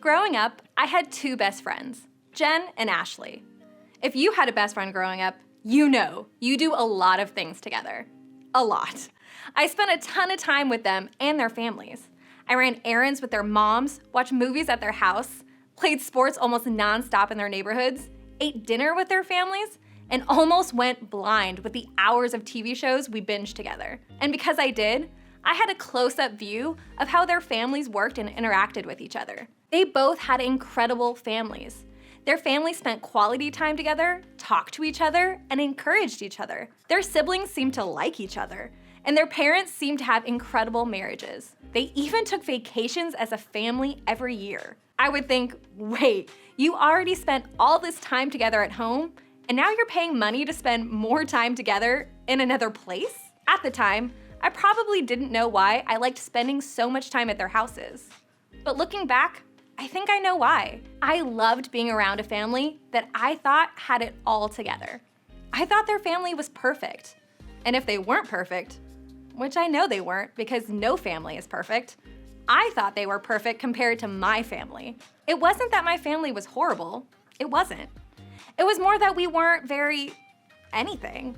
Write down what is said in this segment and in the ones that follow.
Growing up, I had two best friends, Jen and Ashley. If you had a best friend growing up, you know you do a lot of things together. A lot. I spent a ton of time with them and their families. I ran errands with their moms, watched movies at their house, played sports almost nonstop in their neighborhoods, ate dinner with their families, and almost went blind with the hours of TV shows we binged together. And because I did, I had a close-up view of how their families worked and interacted with each other. They both had incredible families. Their families spent quality time together, talked to each other, and encouraged each other. Their siblings seemed to like each other, and their parents seemed to have incredible marriages. They even took vacations as a family every year. I would think, wait, you already spent all this time together at home, and now you're paying money to spend more time together in another place? At the time, I probably didn't know why I liked spending so much time at their houses. But looking back, I think I know why. I loved being around a family that I thought had it all together. I thought their family was perfect. And if they weren't perfect, which I know they weren't because no family is perfect, I thought they were perfect compared to my family. It wasn't that my family was horrible. It wasn't. It was more that we weren't very anything.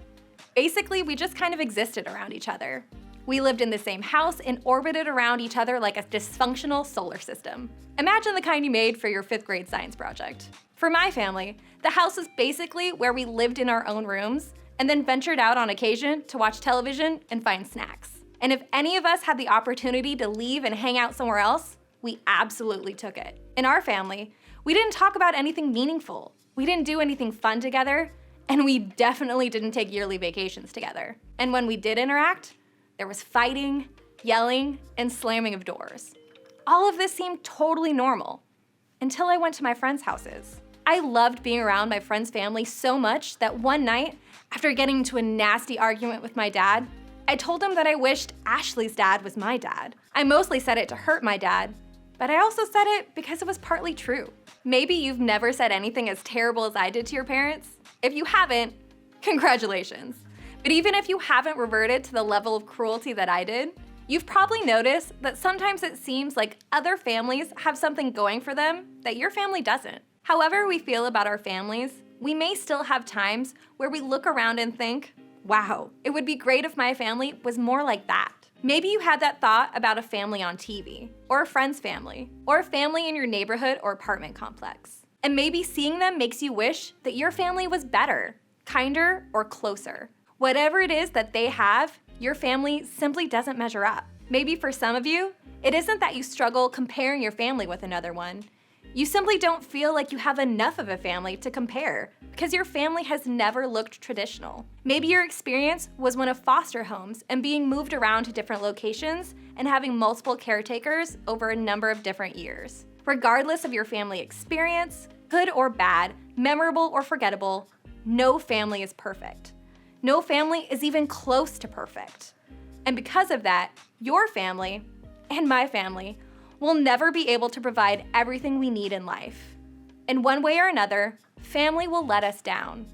Basically, we just kind of existed around each other. We lived in the same house and orbited around each other like a dysfunctional solar system. Imagine the kind you made for your 5th grade science project. For my family, the house was basically where we lived in our own rooms and then ventured out on occasion to watch television and find snacks. And if any of us had the opportunity to leave and hang out somewhere else, we absolutely took it. In our family, we didn't talk about anything meaningful. We didn't do anything fun together, and we definitely didn't take yearly vacations together. And when we did interact, there was fighting, yelling, and slamming of doors. All of this seemed totally normal until I went to my friends' houses. I loved being around my friends' family so much that one night, after getting into a nasty argument with my dad, I told him that I wished Ashley's dad was my dad. I mostly said it to hurt my dad, but I also said it because it was partly true. Maybe you've never said anything as terrible as I did to your parents. If you haven't, congratulations. But even if you haven't reverted to the level of cruelty that I did, you've probably noticed that sometimes it seems like other families have something going for them that your family doesn't. However we feel about our families, we may still have times where we look around and think, wow, it would be great if my family was more like that. Maybe you had that thought about a family on TV, or a friend's family, or a family in your neighborhood or apartment complex. And maybe seeing them makes you wish that your family was better, kinder, or closer. Whatever it is that they have, your family simply doesn't measure up. Maybe for some of you, it isn't that you struggle comparing your family with another one. You simply don't feel like you have enough of a family to compare because your family has never looked traditional. Maybe your experience was one of foster homes and being moved around to different locations and having multiple caretakers over a number of different years. Regardless of your family experience, good or bad, memorable or forgettable, no family is perfect. No family is even close to perfect. And because of that, your family, and my family, will never be able to provide everything we need in life. In one way or another, family will let us down.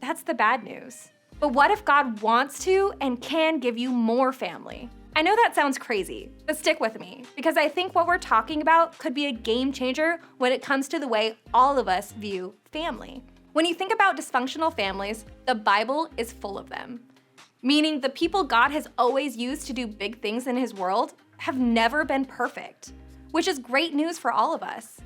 That's the bad news. But what if God wants to and can give you more family? I know that sounds crazy, but stick with me, because I think what we're talking about could be a game changer when it comes to the way all of us view family. When you think about dysfunctional families, the Bible is full of them. Meaning the people God has always used to do big things in His world have never been perfect, which is great news for all of us.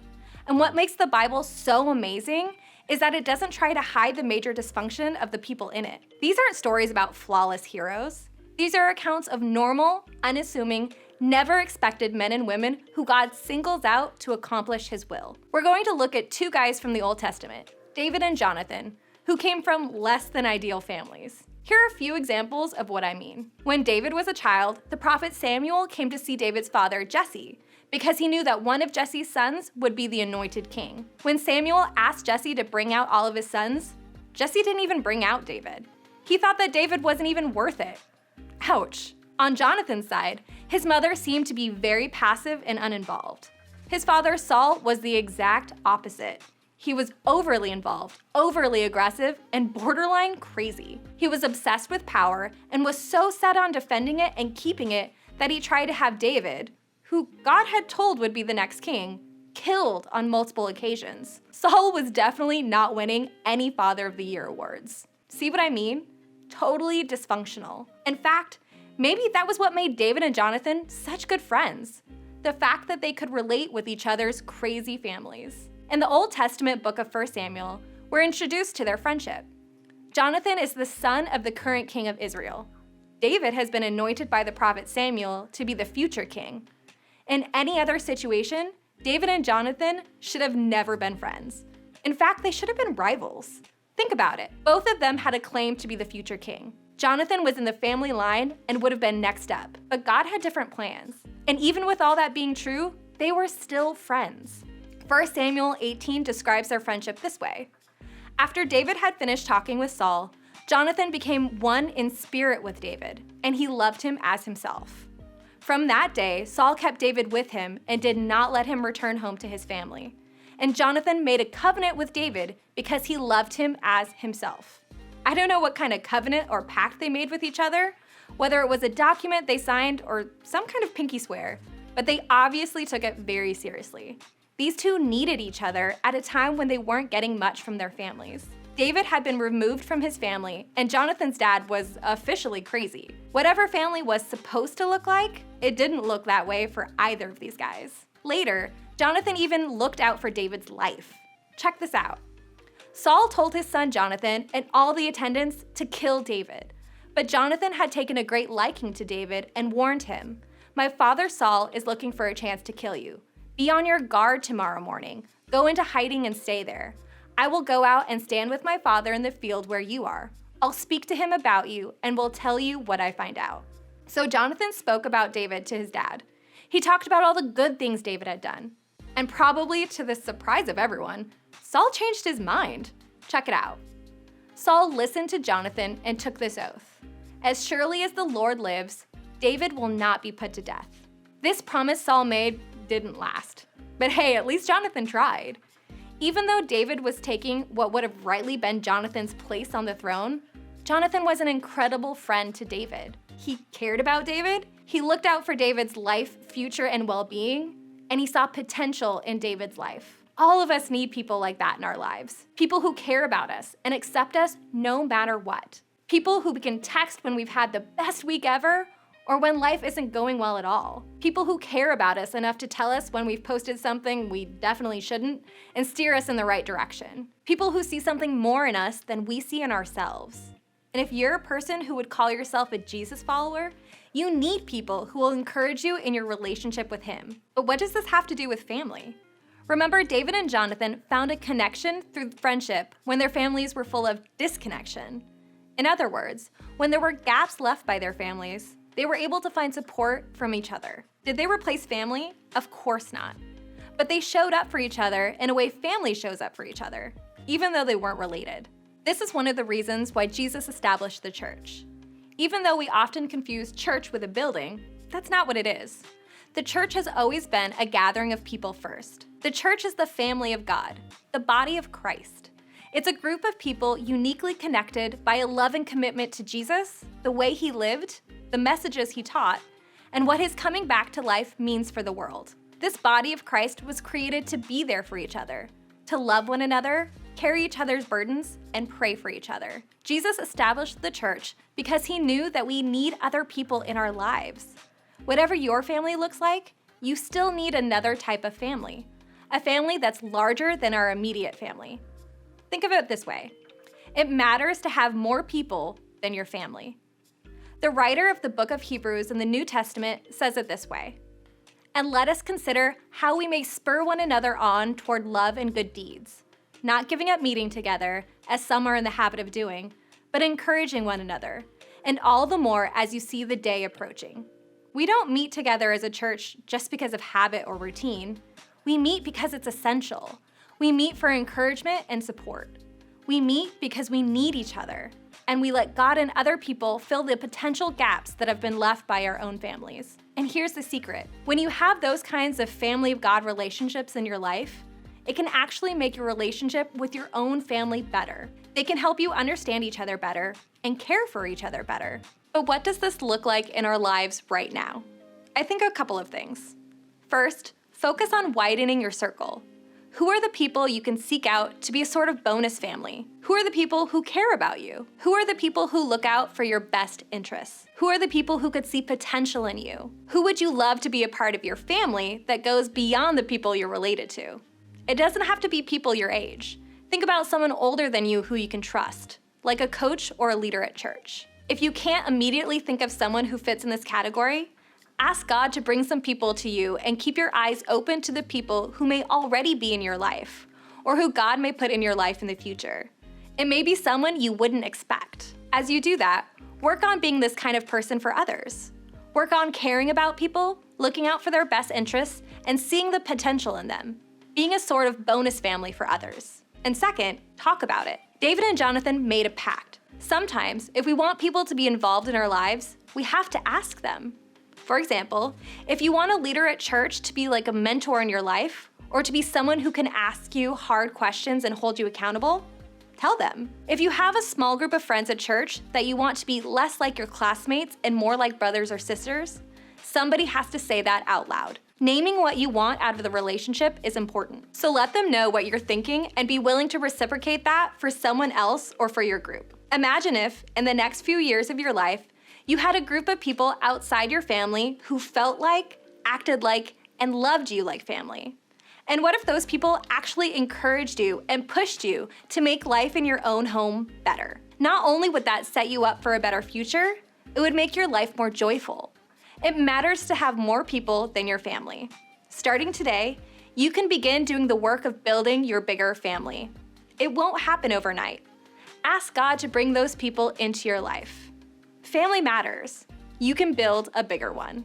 And what makes the Bible so amazing is that it doesn't try to hide the major dysfunction of the people in it. These aren't stories about flawless heroes. These are accounts of normal, unassuming, never expected men and women who God singles out to accomplish His will. We're going to look at two guys from the Old Testament, David and Jonathan, who came from less than ideal families. Here are a few examples of what I mean. When David was a child, the prophet Samuel came to see David's father, Jesse, because he knew that one of Jesse's sons would be the anointed king. When Samuel asked Jesse to bring out all of his sons, Jesse didn't even bring out David. He thought that David wasn't even worth it. Ouch. On Jonathan's side, his mother seemed to be very passive and uninvolved. His father, Saul, was the exact opposite. He was overly involved, overly aggressive, and borderline crazy. He was obsessed with power and was so set on defending it and keeping it that he tried to have David, who God had told would be the next king, killed on multiple occasions. Saul was definitely not winning any Father of the Year awards. See what I mean? Totally dysfunctional. In fact, maybe that was what made David and Jonathan such good friends. The fact that they could relate with each other's crazy families. In the Old Testament book of 1 Samuel, we're introduced to their friendship. Jonathan is the son of the current king of Israel. David has been anointed by the prophet Samuel to be the future king. In any other situation, David and Jonathan should have never been friends. In fact, they should have been rivals. Think about it. Both of them had a claim to be the future king. Jonathan was in the family line and would have been next up, but God had different plans. And even with all that being true, they were still friends. 1 Samuel 18 describes their friendship this way. After David had finished talking with Saul, Jonathan became one in spirit with David, and he loved him as himself. From that day, Saul kept David with him and did not let him return home to his family. And Jonathan made a covenant with David because he loved him as himself. I don't know what kind of covenant or pact they made with each other, whether it was a document they signed or some kind of pinky swear, but they obviously took it very seriously. These two needed each other at a time when they weren't getting much from their families. David had been removed from his family, and Jonathan's dad was officially crazy. Whatever family was supposed to look like, it didn't look that way for either of these guys. Later, Jonathan even looked out for David's life. Check this out. Saul told his son Jonathan and all the attendants to kill David. But Jonathan had taken a great liking to David and warned him, "My father Saul is looking for a chance to kill you. Be on your guard tomorrow morning. Go into hiding and stay there. I will go out and stand with my father in the field where you are. I'll speak to him about you and will tell you what I find out." So Jonathan spoke about David to his dad. He talked about all the good things David had done. And probably to the surprise of everyone, Saul changed his mind. Check it out. Saul listened to Jonathan and took this oath. "As surely as the Lord lives, David will not be put to death." This promise Saul made didn't last. But hey, at least Jonathan tried. Even though David was taking what would have rightly been Jonathan's place on the throne, Jonathan was an incredible friend to David. He cared about David, he looked out for David's life, future, and well-being, and he saw potential in David's life. All of us need people like that in our lives. People who care about us and accept us no matter what. People who we can text when we've had the best week ever or when life isn't going well at all. People who care about us enough to tell us when we've posted something we definitely shouldn't and steer us in the right direction. People who see something more in us than we see in ourselves. And if you're a person who would call yourself a Jesus follower, you need people who will encourage you in your relationship with him. But what does this have to do with family? Remember, David and Jonathan found a connection through friendship when their families were full of disconnection. In other words, when there were gaps left by their families, they were able to find support from each other. Did they replace family? Of course not. But they showed up for each other in a way family shows up for each other, even though they weren't related. This is one of the reasons why Jesus established the church. Even though we often confuse church with a building, that's not what it is. The church has always been a gathering of people first. The church is the family of God, the body of Christ. It's a group of people uniquely connected by a love and commitment to Jesus, the way he lived, the messages he taught, and what his coming back to life means for the world. This body of Christ was created to be there for each other, to love one another, carry each other's burdens, and pray for each other. Jesus established the church because he knew that we need other people in our lives. Whatever your family looks like, you still need another type of family, a family that's larger than our immediate family. Think of it this way. It matters to have more people than your family. The writer of the book of Hebrews in the New Testament says it this way, "And let us consider how we may spur one another on toward love and good deeds, not giving up meeting together, as some are in the habit of doing, but encouraging one another, and all the more as you see the day approaching." We don't meet together as a church just because of habit or routine. We meet because it's essential. We meet for encouragement and support. We meet because we need each other, and we let God and other people fill the potential gaps that have been left by our own families. And here's the secret. When you have those kinds of family of God relationships in your life, it can actually make your relationship with your own family better. They can help you understand each other better and care for each other better. But what does this look like in our lives right now? I think a couple of things. First, Focus on widening your circle. Who are the people you can seek out to be a sort of bonus family? Who are the people who care about you? Who are the people who look out for your best interests? Who are the people who could see potential in you? Who would you love to be a part of your family that goes beyond the people you're related to? It doesn't have to be people your age. Think about someone older than you who you can trust, like a coach or a leader at church. If you can't immediately think of someone who fits in this category, ask God to bring some people to you and keep your eyes open to the people who may already be in your life, or who God may put in your life in the future. It may be someone you wouldn't expect. As you do that, work on being this kind of person for others. Work on caring about people, looking out for their best interests, and seeing the potential in them, being a sort of bonus family for others. And second, talk about it. David and Jonathan made a pact. Sometimes, if we want people to be involved in our lives, we have to ask them. For example, if you want a leader at church to be like a mentor in your life, or to be someone who can ask you hard questions and hold you accountable, tell them. If you have a small group of friends at church that you want to be less like your classmates and more like brothers or sisters, somebody has to say that out loud. Naming what you want out of the relationship is important. So let them know what you're thinking and be willing to reciprocate that for someone else or for your group. Imagine if, in the next few years of your life, you had a group of people outside your family who felt like, acted like, and loved you like family. And what if those people actually encouraged you and pushed you to make life in your own home better? Not only would that set you up for a better future, it would make your life more joyful. It matters to have more people than your family. Starting today, you can begin doing the work of building your bigger family. It won't happen overnight. Ask God to bring those people into your life. Family matters. You can build a bigger one.